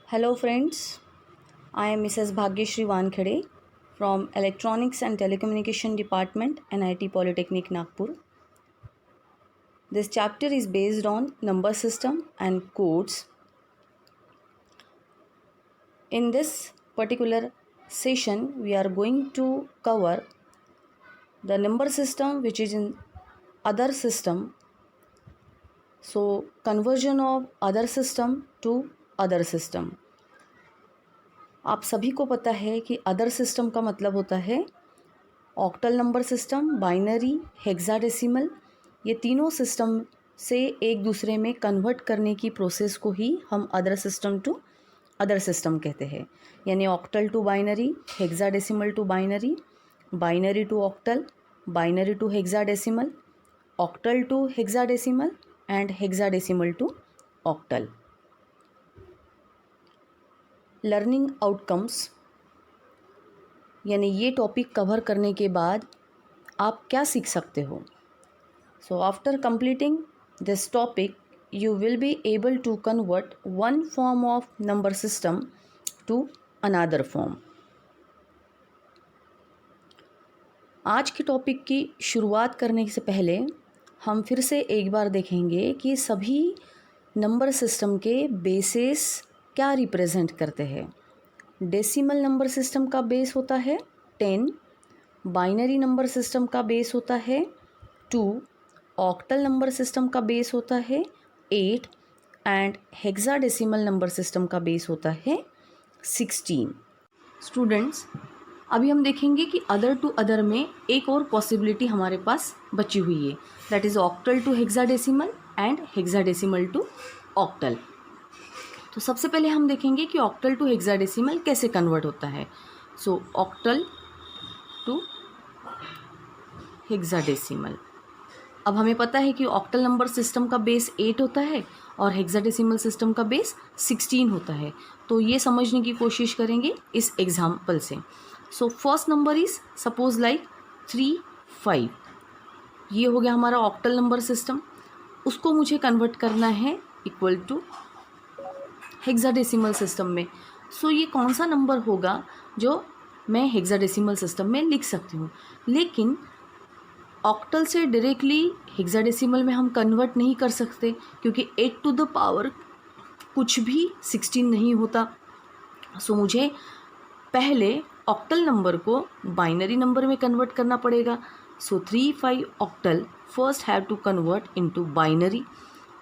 Hello friends, I am Mrs. Bhagyashree Wankhede from Electronics and Telecommunication Department, NIT Polytechnic Nagpur. This chapter is based on number system and codes. In this particular session, we are going to cover the number system which is in other system. So, conversion of other system to other system. आप सभी को पता है कि other system का मतलब होता है octal number system, binary, hexadecimal. ये तीनों सिस्टम से एक दूसरे में कन्वर्ट करने की प्रोसेस को ही हम other system to other system कहते हैं। यानी octal to binary, hexadecimal to binary, binary to octal, binary to hexadecimal, octal to hexadecimal and hexadecimal to octal. Learning outcomes, यानी ये टॉपिक कवर करने के बाद आप क्या सीख सकते हो। So after completing this topic you will be able to convert one form of number system to another form. आज के टॉपिक की शुरुआत करने से पहले हम फिर से एक बार देखेंगे कि सभी नंबर सिस्टम के बेसेस क्या रिप्रेजेंट करते हैं। डेसिमल नंबर सिस्टम का बेस होता है 10, बाइनरी नंबर सिस्टम का बेस होता है 2, ऑक्टल नंबर सिस्टम का बेस होता है 8 एंड हेक्साडेसिमल नंबर सिस्टम का बेस होता है 16। स्टूडेंट्स, अभी हम देखेंगे कि अदर टू अदर में एक और पॉसिबिलिटी हमारे पास बची हुई है, that is octal to hexadecimal and hexadecimal to octal. तो सबसे पहले हम देखेंगे कि ऑक्टल टू हेक्साडेसिमल कैसे कन्वर्ट होता है। So octal to hexadecimal. अब हमें पता है कि ऑक्टल नंबर सिस्टम का बेस 8 होता है और हेक्साडेसिमल सिस्टम का बेस 16 होता है। तो ये समझने की कोशिश करेंगे इस एग्जाम्पल से। So first number is suppose like 3, 5। ये हो गया हमारा ऑक्टल नंबर सिस्टम। उसको मुझे कन्वर्ट करना है इक्वल टू हेक्साडेसिमल सिस्टम में। सो ये कौन सा नंबर होगा जो मैं हेक्साडेसिमल सिस्टम में लिख सकती हूँ। लेकिन ऑक्टल से डायरेक्टली हेक्साडेसिमल में हम कन्वर्ट नहीं कर सकते क्योंकि 8 टू द पावर कुछ भी 16 नहीं होता। सो मुझे पहले ऑक्टल नंबर को बाइनरी नंबर में कन्वर्ट करना पड़ेगा। So 3, 5 octal first have to convert into binary,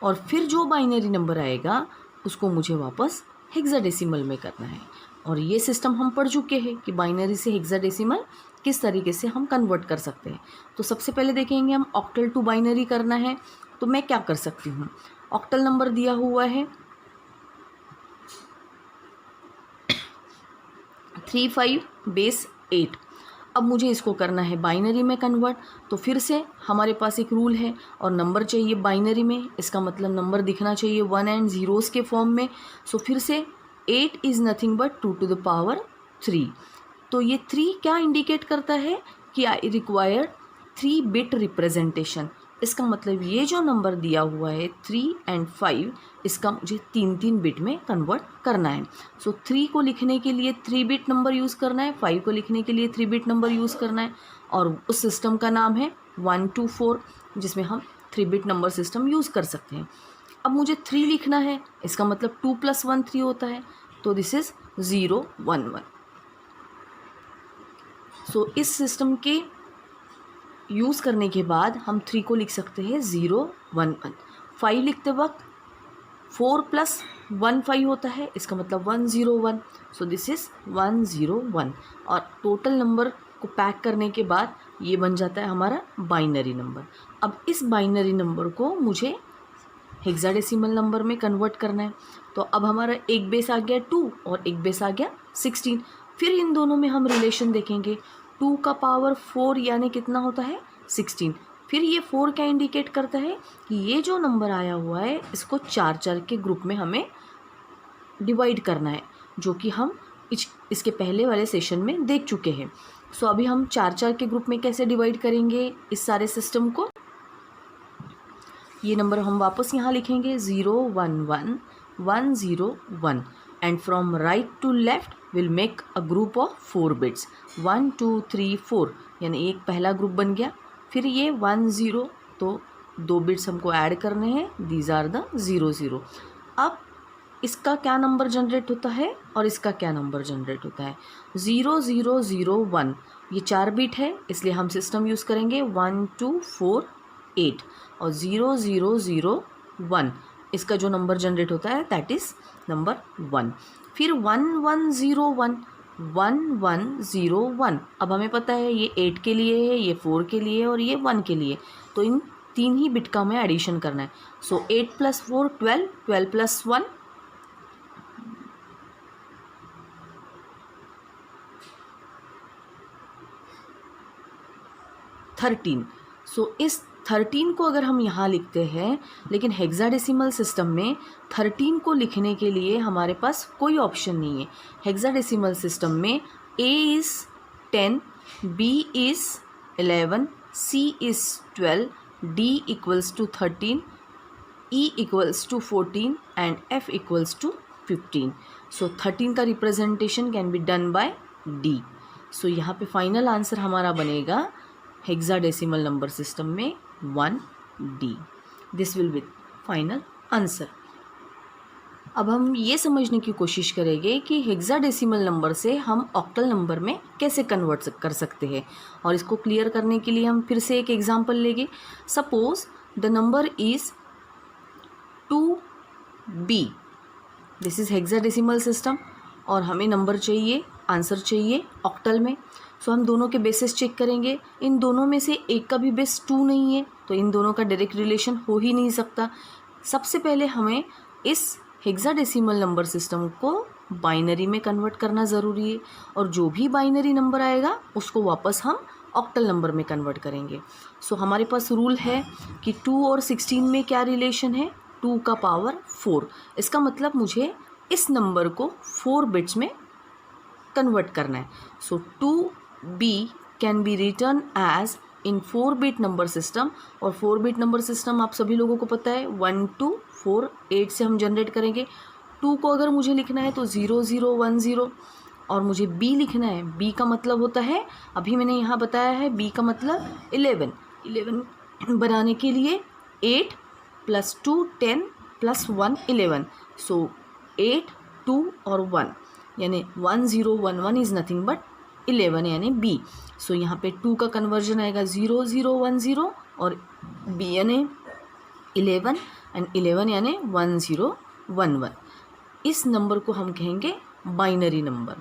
और फिर जो बाइनरी नंबर आएगा उसको मुझे वापस हेक्साडेसिमल में करना है। और ये सिस्टम हम पढ़ चुके हैं कि बाइनरी से हेक्साडेसिमल किस तरीके से हम कन्वर्ट कर सकते हैं। तो सबसे पहले देखेंगे हम ऑक्टल टू बाइनरी करना है तो मैं क्या कर सकती हूँ। ऑक्टल नंबर दिया हुआ है 3, 5 बेस 8। अब मुझे इसको करना है बाइनरी में कन्वर्ट। तो फिर से हमारे पास एक रूल है और नंबर चाहिए बाइनरी में, इसका मतलब नंबर दिखना चाहिए 1 एंड 0s के फॉर्म में। सो फिर से 8 is nothing but 2 to the power 3। तो ये 3 क्या इंडिकेट करता है कि आई रिक्वायर 3 बिट रिप्रेजेंटेशन। इसका मतलब ये जो नंबर दिया हुआ है 3 एंड 5, इसका मुझे 3 बिट में कन्वर्ट करना है। सो 3 को लिखने के लिए 3 बिट नंबर यूज़ करना है, 5 को लिखने के लिए 3 बिट नंबर यूज़ करना है, और उस सिस्टम का नाम है 1 2 4, जिसमें हम 3 बिट नंबर सिस्टम यूज़ कर सकते हैं। अब मुझे 3 लिखना है, इसका मतलब 2 + 1 3 होता है, तो दिस इज़ 0 1 1। सो इस सिस्टम के यूज़ करने के बाद हम 3 को लिख सकते हैं 0 1 1। 5 लिखते वक्त 4 + 1 5 होता है, इसका मतलब 1 0 1। So this is 1 0 1। और टोटल नंबर को पैक करने के बाद ये बन जाता है हमारा बाइनरी नंबर। अब इस बाइनरी नंबर को मुझे हेक्साडेसिमल नंबर में कन्वर्ट करना है। तो अब हमारा एक बेस आ गया 2 और एक बेस आ गया 16। फिर इन दोनों में हम रिलेशन देखेंगे। 2 का पावर 4 यानी कितना होता है 16। फिर ये 4 क्या इंडिकेट करता है कि ये जो नंबर आया हुआ है इसको 4 4 के ग्रुप में हमें डिवाइड करना है, जो कि हम इसके पहले वाले सेशन में देख चुके हैं। सो अभी हम 4 4 के ग्रुप में कैसे डिवाइड करेंगे इस सारे सिस्टम को। ये नंबर हम वापस यहाँ लिखेंगे 0 1 1 1 0 1 and from right to left will make a group of 4 bits 1 2 3 4 यानी एक पहला ग्रुप बन गया। फिर ये 1 0 तो 2 बिट्स हमको ऐड करने हैं, दीज आर द 0 0। अब इसका क्या नंबर जनरेट होता है और इसका क्या नंबर जनरेट होता है, 0 0 0 1 ये 4 बिट है इसलिए हम सिस्टम यूज़ करेंगे 1 2 4 8 और 0 0 0 1 इसका जो नंबर जनरेट होता है दैट इज़ नंबर 1। फिर 1 1 0 1 1 1 0 1, अब हमें पता है ये 8 के लिए है, ये 4 के लिए है और ये 1 के लिए, तो इन 3 ही बिट का हमें एडिशन करना है। सो 8 + 4 12, 12 + 1 13। सो इस 13 को अगर हम यहाँ लिखते हैं, लेकिन हेक्साडेसिमल सिस्टम में 13 को लिखने के लिए हमारे पास कोई ऑप्शन नहीं है। हेक्साडेसिमल सिस्टम में A is 10, B is 11, C is 12, D equals to 13, E equals to 14 and F equals to 15। So 13 का representation can be done by D। So यहाँ पे फाइनल आंसर हमारा बनेगा हेक्साडेसिमल नंबर सिस्टम में 1D। This will be final answer. अब हम ये समझने की कोशिश करेंगे कि हेक्साडेसिमल नंबर से हम ऑक्टल नंबर में कैसे कन्वर्ट कर सकते हैं, और इसको क्लियर करने के लिए हम फिर से एक एग्जांपल लेंगे। Suppose the number is 2B, this is hexadecimal system और हमें नंबर चाहिए, आंसर चाहिए ऑक्टल में। सो हम दोनों के बेसिस चेक करेंगे, इन दोनों में से एक का भी बेस 2 नहीं है तो इन दोनों का डायरेक्ट रिलेशन हो ही नहीं सकता। सबसे पहले हमें इस हेक्साडेसिमल नंबर सिस्टम को बाइनरी में कन्वर्ट करना ज़रूरी है, और जो भी बाइनरी नंबर आएगा उसको वापस हम ऑक्टल नंबर में कन्वर्ट करेंगे। सो हमारे पास रूल है कि 2 और 16 में क्या रिलेशन है, 2 का पावर 4। इसका मतलब मुझे इस नंबर को 4 बिट्स में कन्वर्ट करना है। So 2B can be written as in 4 bit number system, और 4 बिट नंबर सिस्टम आप सभी लोगों को पता है 1 2 4 8 से हम जनरेट करेंगे। 2 को अगर मुझे लिखना है तो 0 0 1 0, और मुझे B लिखना है, B का मतलब होता है, अभी मैंने यहाँ बताया है B का मतलब 11। 11 बनाने के लिए 8 + 2 10 + 1 11, सो 8 2 और 1 यानी 1 0 1 1 इज़ नथिंग बट 11 यानी B। सो यहाँ पे 2 का कन्वर्जन आएगा 0 0 1 0 और B यानी 11 एंड 11 यानी 1 0 1 1। इस नंबर को हम कहेंगे बाइनरी नंबर।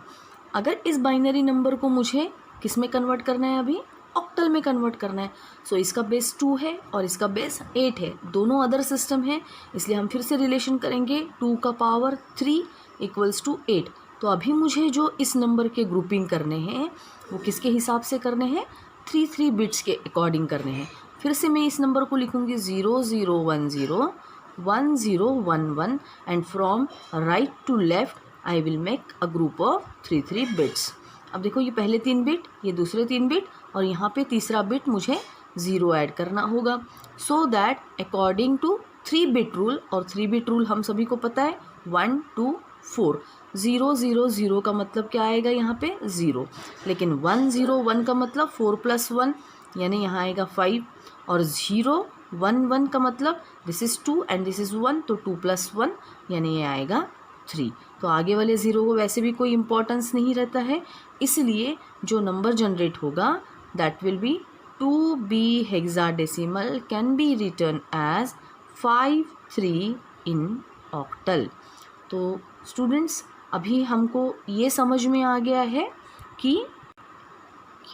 अगर इस बाइनरी नंबर को मुझे किस में कन्वर्ट करना है, अभी ऑक्टल में कन्वर्ट करना है। सो इसका बेस 2 है और इसका बेस 8 है, दोनों अदर सिस्टम है, इसलिए हम फिर से रिलेशन करेंगे 2 का पावर 3 इक्वल्स टू 8। तो अभी मुझे जो इस नंबर के ग्रुपिंग करने हैं वो किसके हिसाब से करने हैं, 3 बिट्स के अकॉर्डिंग करने हैं। फिर से मैं इस नंबर को लिखूँगी 0 0 1 0 1 0 1 1 and from right to left I will make a group of 3 bits. अब देखो ये पहले 3 बिट, ये दूसरे 3 बिट, और यहाँ पे तीसरा बिट मुझे 0 ऐड करना होगा। So that according to 3 bit rule, और 3 बिट रूल हम सभी को पता है 1 2 4, 0 0 0 का मतलब क्या आएगा यहाँ पे 0, लेकिन 1 0 1 का मतलब 4 + 1 यानी यहाँ आएगा 5, और 0 1 1 का मतलब this is 2 and this is 1 तो 2 + 1 यानी ये आएगा 3। तो आगे वाले 0 को वैसे भी कोई इम्पोर्टेंस नहीं रहता है, इसलिए जो नंबर जनरेट होगा that will be 2B hexadecimal can be written as 5 3 in octal. तो स्टूडेंट्स अभी हमको ये समझ में आ गया है कि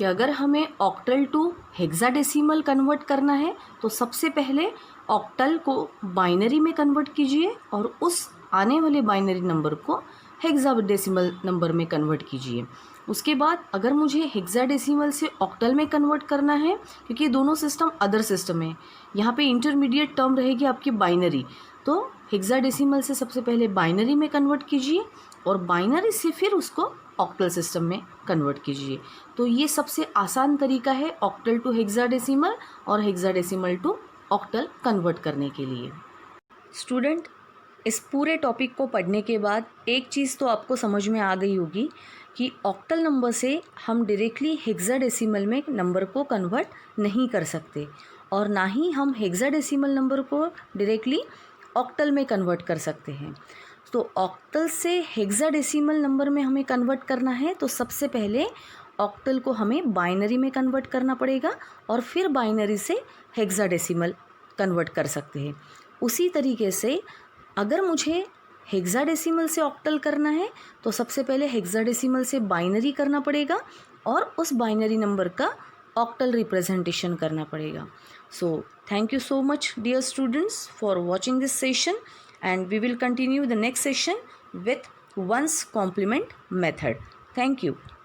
अगर हमें ऑक्टल टू हेक्साडेसिमल कन्वर्ट करना है तो सबसे पहले ऑक्टल को बाइनरी में कन्वर्ट कीजिए और उस आने वाले बाइनरी नंबर को हेक्साडेसिमल नंबर में कन्वर्ट कीजिए। उसके बाद अगर मुझे हेक्साडेसिमल से ऑक्टल में कन्वर्ट करना है, क्योंकि ये दोनों सिस्टम अदर सिस्टम है, यहाँ पे इंटरमीडिएट टर्म रहेगी आपकी बाइनरी, तो हेक्साडेसिमल से सबसे पहले बाइनरी में कन्वर्ट कीजिए और बाइनरी से फिर उसको ऑक्टल सिस्टम में कन्वर्ट कीजिए। तो ये सबसे आसान तरीका है ऑक्टल टू हेक्साडेसिमल और हेक्साडेसिमल टू ऑक्टल कन्वर्ट करने के लिए। स्टूडेंट, इस पूरे टॉपिक को पढ़ने के बाद एक चीज़ तो आपको समझ में आ गई होगी कि ऑक्टल नंबर से हम डायरेक्टली हेक्साडेसिमल में नंबर को कन्वर्ट नहीं कर सकते और ना ही हम हेक्साडेसिमल नंबर को डायरेक्टली ऑक्टल में कन्वर्ट कर सकते हैं। तो ऑक्टल से हेक्साडेसिमल नंबर में हमें कन्वर्ट करना है तो सबसे पहले ऑक्टल को हमें बाइनरी में कन्वर्ट करना पड़ेगा और फिर बाइनरी से हेक्साडेसिमल कन्वर्ट कर सकते हैं। उसी तरीके से अगर मुझे हेक्साडेसिमल से ऑक्टल करना है तो सबसे पहले हेक्साडेसिमल से बाइनरी करना पड़ेगा और उस बाइनरी नंबर का ऑक्टल रिप्रेजेंटेशन करना पड़ेगा। So thank you so much, dear students, for watching this session, and we will continue the next session with ones complement method. Thank you.